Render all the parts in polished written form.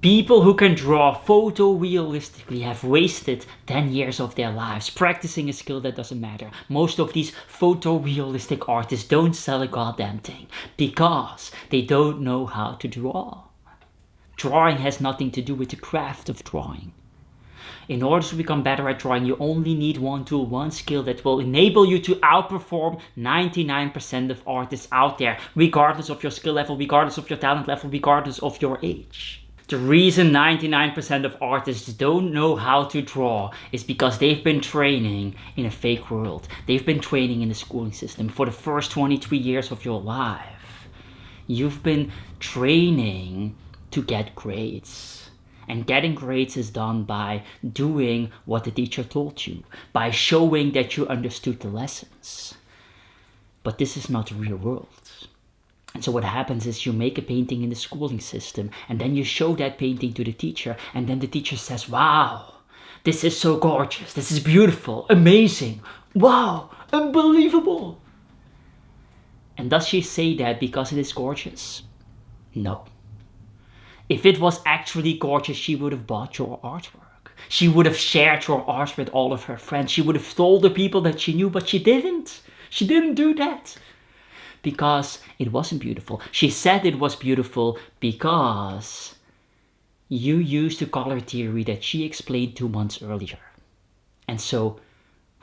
People who can draw photorealistically have wasted 10 years of their lives practicing a skill that doesn't matter. Most of these photorealistic artists don't sell a goddamn thing because they don't know how to draw. Drawing has nothing to do with the craft of drawing. In order to become better at drawing, you only need one tool, one skill that will enable you to outperform 99% of artists out there, regardless of your skill level, regardless of your talent level, regardless of your age. The reason 99% of artists don't know how to draw is because they've been training in a fake world. They've been training in the schooling system for the first 23 years of your life. You've been training to get grades. And getting grades is done by doing what the teacher told you, by showing that you understood the lessons. But this is not the real world. And so what happens is you make a painting in the schooling system and then you show that painting to the teacher and then the teacher says, wow, this is so gorgeous, this is beautiful, amazing, wow, unbelievable. And does she say that because it is gorgeous? No. If it was actually gorgeous, she would have bought your artwork. She would have shared your art with all of her friends. She would have told the people that she knew, but she didn't. She didn't do that. Because it wasn't beautiful. She said it was beautiful because you used the color theory that she explained 2 months earlier. And so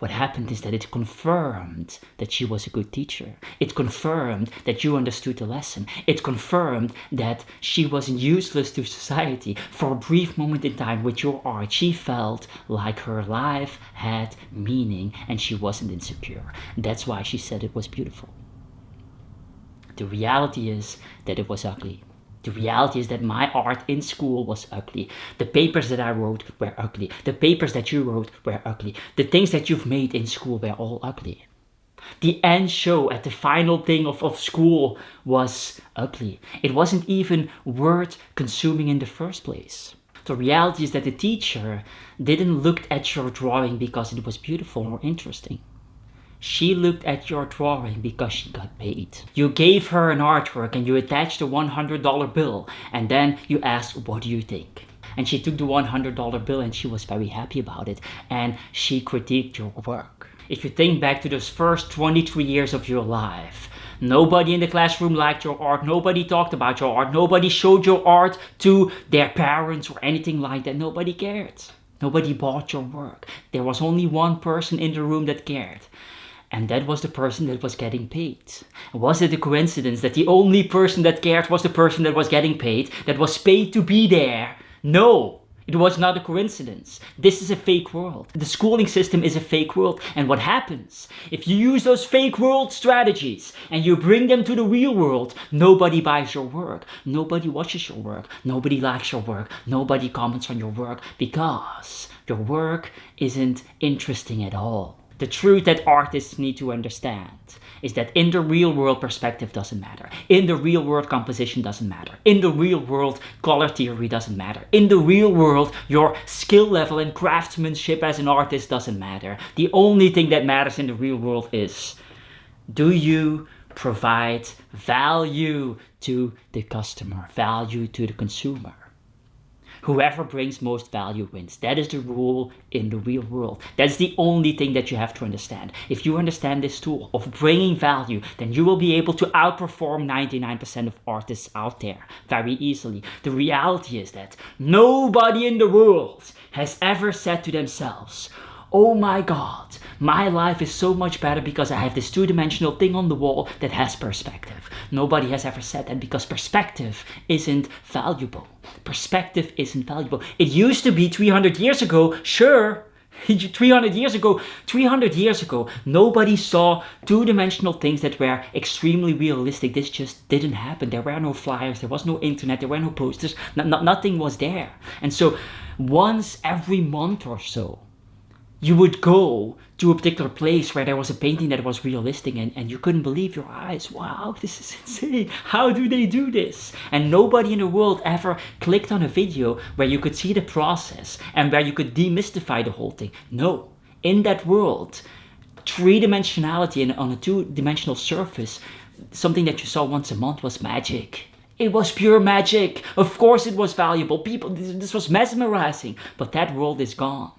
what happened is that it confirmed that she was a good teacher. It confirmed that you understood the lesson. It confirmed that she wasn't useless to society. For a brief moment in time with your art, she felt like her life had meaning and she wasn't insecure. That's why she said it was beautiful. The reality is that it was ugly. The reality is that my art in school was ugly. The papers that I wrote were ugly. The papers that you wrote were ugly. The things that you've made in school were all ugly. The end show at the final thing of school was ugly. It wasn't even worth consuming in the first place. The reality is that the teacher didn't look at your drawing because it was beautiful or interesting. She looked at your drawing because she got paid. You gave her an artwork and you attached a $100 bill and then you asked, what do you think? And she took the $100 bill and she was very happy about it and she critiqued your work. If you think back to those first 23 years of your life, nobody in the classroom liked your art, nobody talked about your art, nobody showed your art to their parents or anything like that, nobody cared. Nobody bought your work. There was only one person in the room that cared. And that was the person that was getting paid. Was it a coincidence that the only person that cared was the person that was getting paid, that was paid to be there? No, it was not a coincidence. This is a fake world. The schooling system is a fake world. And what happens? If you use those fake world strategies and you bring them to the real world, nobody buys your work. Nobody watches your work. Nobody likes your work. Nobody comments on your work because your work isn't interesting at all. The truth that artists need to understand is that in the real world, perspective doesn't matter. In the real world, composition doesn't matter. In the real world, color theory doesn't matter. In the real world, your skill level and craftsmanship as an artist doesn't matter. The only thing that matters in the real world is, do you provide value to the customer, value to the consumer? Whoever brings most value wins. That is the rule in the real world. That's the only thing that you have to understand. If you understand this tool of bringing value, then you will be able to outperform 99% of artists out there very easily. The reality is that nobody in the world has ever said to themselves, oh my God, my life is so much better because I have this two-dimensional thing on the wall that has perspective. Nobody has ever said that because perspective isn't valuable. Perspective isn't valuable. It used to be 300 years ago, sure. 300 years ago, nobody saw two-dimensional things that were extremely realistic. This just didn't happen. There were no flyers, there was no internet, there were no posters, nothing was there. And so once every month or so, you would go to a particular place where there was a painting that was realistic and you couldn't believe your eyes. Wow, this is insane. How do they do this? And nobody in the world ever clicked on a video where you could see the process and where you could demystify the whole thing. No, in that world, three-dimensionality and on a two-dimensional surface, something that you saw once a month was magic. It was pure magic. Of course it was valuable. People, this was mesmerizing. But that world is gone.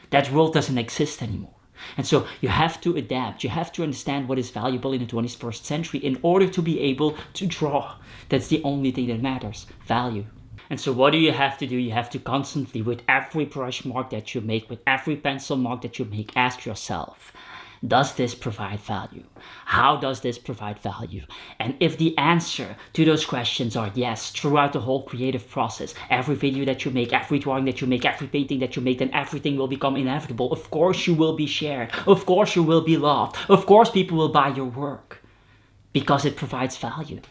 That world doesn't exist anymore. And so you have to adapt. You have to understand what is valuable in the 21st century in order to be able to draw. That's the only thing that matters. Value. And so what do you have to do? You have to constantly, with every brush mark that you make, with every pencil mark that you make, ask yourself, does this provide value? How does this provide value? And if the answer to those questions are yes, throughout the whole creative process, every video that you make, every drawing that you make, every painting that you make, then everything will become inevitable. Of course you will be shared. Of course you will be loved. Of course people will buy your work because it provides value.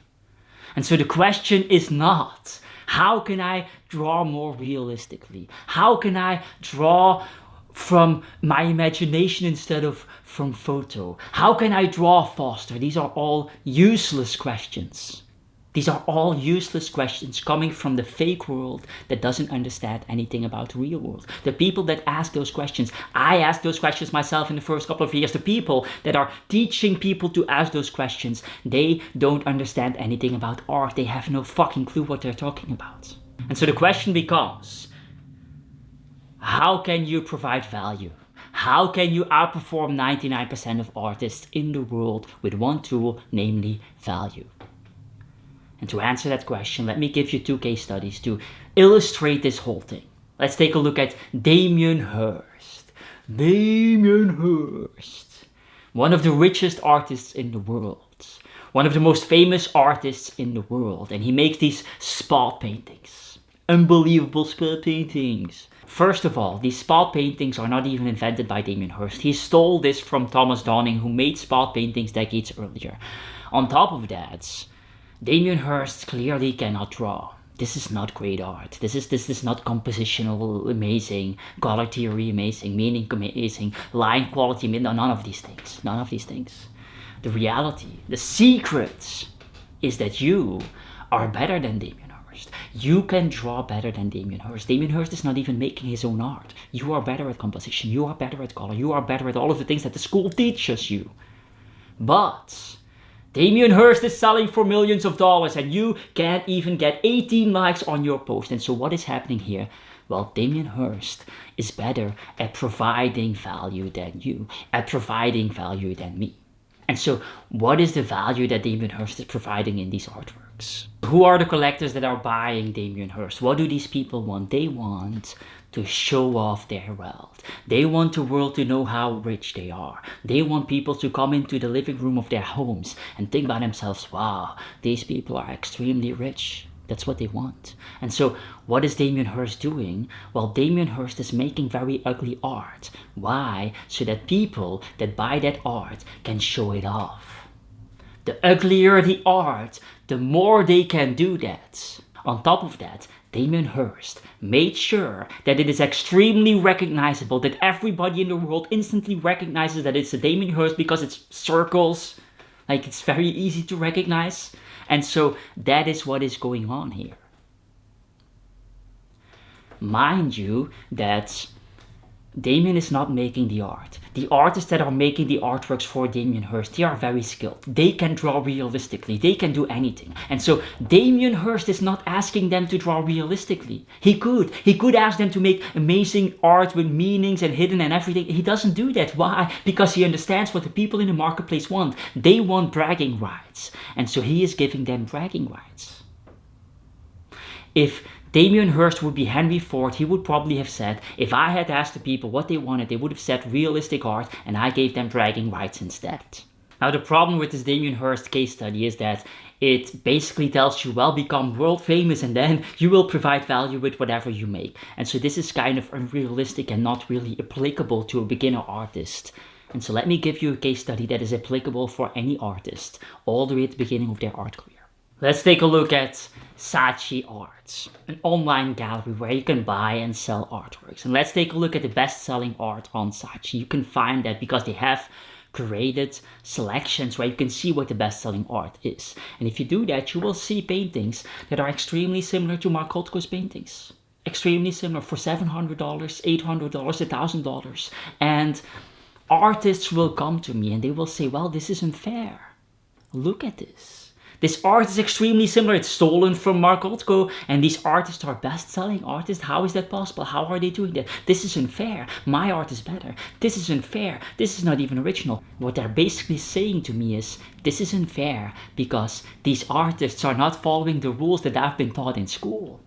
And so the question is not, how can I draw more realistically? How can I draw from my imagination instead of from photo? How can I draw faster? These are all useless questions. These are all useless questions coming from the fake world that doesn't understand anything about the real world. The people that ask those questions, I asked those questions myself in the first couple of years. The people that are teaching people to ask those questions, they don't understand anything about art. They have no fucking clue what they're talking about. And so the question becomes, how can you provide value? How can you outperform 99% of artists in the world with one tool, namely value? And to answer that question, let me give you 2 case studies to illustrate this whole thing. Let's take a look at Damian Hirst. Damian Hirst, one of the richest artists in the world, one of the most famous artists in the world, and he makes these spot paintings. Unbelievable spot paintings. First of all, these spot paintings are not even invented by Damian Hirst. He stole this from Thomas Downing, who made spot paintings decades earlier. On top of that, Damian Hirst clearly cannot draw. This is not great art. This is not compositional amazing, color theory amazing, meaning amazing, line quality, none of these things. None of these things. The reality, the secret is that you are better than Damian Hirst. You can draw better than Damian Hirst. Damian Hirst is not even making his own art. You are better at composition. You are better at color. You are better at all of the things that the school teaches you. But Damian Hirst is selling for millions of dollars and you can't even get 18 likes on your post. And so what is happening here? Well, Damian Hirst is better at providing value than you, at providing value than me. And so what is the value that Damian Hirst is providing in these artworks? Who are the collectors that are buying Damian Hirst? What do these people want? They want to show off their wealth. They want the world to know how rich they are. They want people to come into the living room of their homes and think by themselves, wow, these people are extremely rich. That's what they want. And so what is Damian Hirst doing? Well, Damian Hirst is making very ugly art. Why? So that people that buy that art can show it off. The uglier the art, the more they can do that. On top of that, Damian Hirst made sure that it is extremely recognizable, that everybody in the world instantly recognizes that it's a Damian Hirst because it's circles, like it's very easy to recognize. And so that is what is going on here. Mind you that Damian is not making the art. The artists that are making the artworks for Damian Hirst, they are very skilled. They can draw realistically. They can do anything. And so Damian Hirst is not asking them to draw realistically. He could ask them to make amazing art with meanings and hidden and everything. He doesn't do that. Why? Because he understands what the people in the marketplace want. They want bragging rights. And so he is giving them bragging rights. If Damian Hirst would be Henry Ford, he would probably have said, if I had asked the people what they wanted, they would have said realistic art and I gave them bragging rights instead. Now the problem with this Damian Hirst case study is that it basically tells you, well, become world famous and then you will provide value with whatever you make. And so this is kind of unrealistic and not really applicable to a beginner artist. And so let me give you a case study that is applicable for any artist, all the way at the beginning of their art career. Let's take a look at Saatchi Arts, an online gallery where you can buy and sell artworks. And let's take a look at the best-selling art on Saatchi. You can find that because they have created selections where you can see what the best-selling art is. And if you do that, you will see paintings that are extremely similar to Mark Rothko's paintings. Extremely similar for $700, $800, $1,000. And artists will come to me and they will say, well, this isn't fair. Look at this. This art is extremely similar. It's stolen from Mark Rothko, and these artists are best-selling artists. How is that possible? How are they doing that? This isn't fair. My art is better. This isn't fair. This is not even original. What they're basically saying to me is, this isn't fair because these artists are not following the rules that I've been taught in school.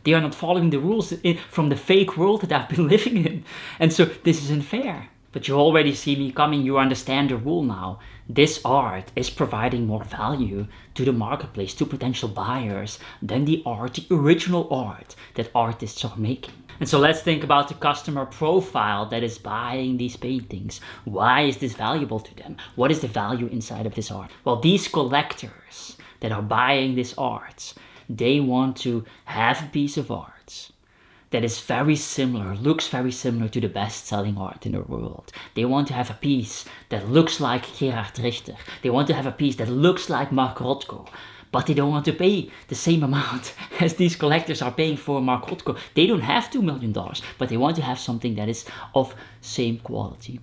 They are not following the rules from the fake world that I've been living in. And so this isn't fair. But you already see me coming, you understand the rule now. This art is providing more value to the marketplace, to potential buyers, than the art, the original art that artists are making. And so let's think about the customer profile that is buying these paintings. Why is this valuable to them? What is the value inside of this art? Well, these collectors that are buying this art, they want to have a piece of art that is very similar, looks very similar to the best-selling art in the world. They want to have a piece that looks like Gerhard Richter. They want to have a piece that looks like Mark Rothko. But they don't want to pay the same amount as these collectors are paying for Mark Rothko. They don't have $2 million, but they want to have something that is of same quality.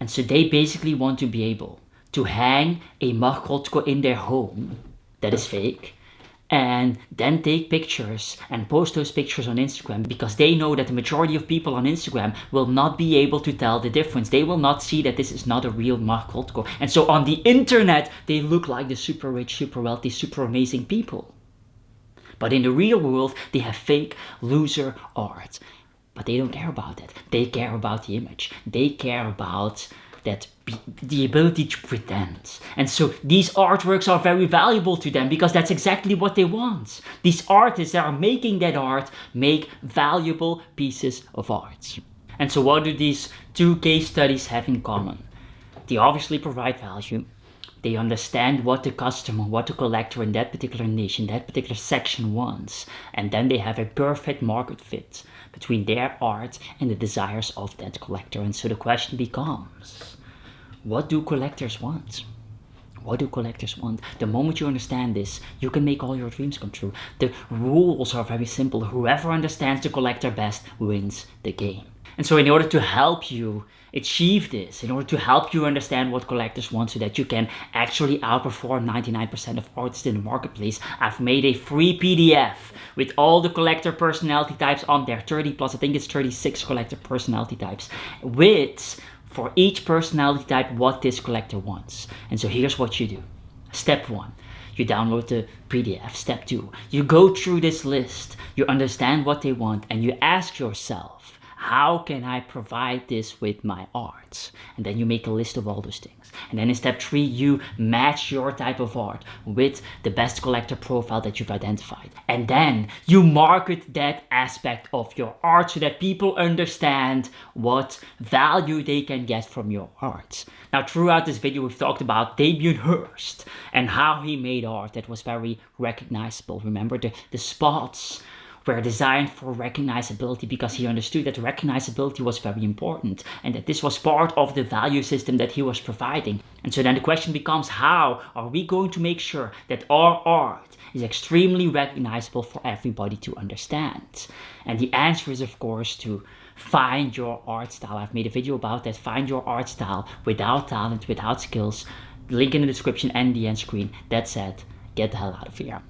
And so they basically want to be able to hang a Mark Rothko in their home that is fake, and then take pictures and post those pictures on Instagram, because they know that the majority of people on Instagram will not be able to tell the difference. They will not see that this is not a real Mark Rothko. And so on the internet, they look like the super rich, super wealthy, super amazing people. But in the real world, they have fake loser art. But they don't care about that. They care about the image. They care about the ability to pretend. And so these artworks are very valuable to them because that's exactly what they want. These artists that are making that art make valuable pieces of art. And so what do these two case studies have in common? They obviously provide value. They understand what the customer, what the collector in that particular niche, in that particular section wants. And then they have a perfect market fit between their art and the desires of that collector. And so the question becomes, what do collectors want? What do collectors want? The moment you understand this, you can make all your dreams come true. The rules are very simple. Whoever understands the collector best wins the game. And so in order to help you achieve this, in order to help you understand what collectors want so that you can actually outperform 99% of artists in the marketplace, I've made a free PDF with all the collector personality types on there, 30 plus, I think it's 36 collector personality types, with, for each personality type, what this collector wants. And so here's what you do. Step 1. You download the PDF. Step 2. You go through this list. You understand what they want and you ask yourself, how can I provide this with my art? And then you make a list of all those things. And then in step 3, you match your type of art with the best collector profile that you've identified. And then you market that aspect of your art so that people understand what value they can get from your art. Now, throughout this video, we've talked about Damian Hirst and how he made art that was very recognizable. Remember, the spots were designed for recognizability because he understood that recognizability was very important and that this was part of the value system that he was providing. And so then the question becomes, how are we going to make sure that our art is extremely recognizable for everybody to understand? And the answer is, of course, to find your art style. I've made a video about that. Find your art style without talent, without skills. Link in the description and the end screen. That said, get the hell out of here.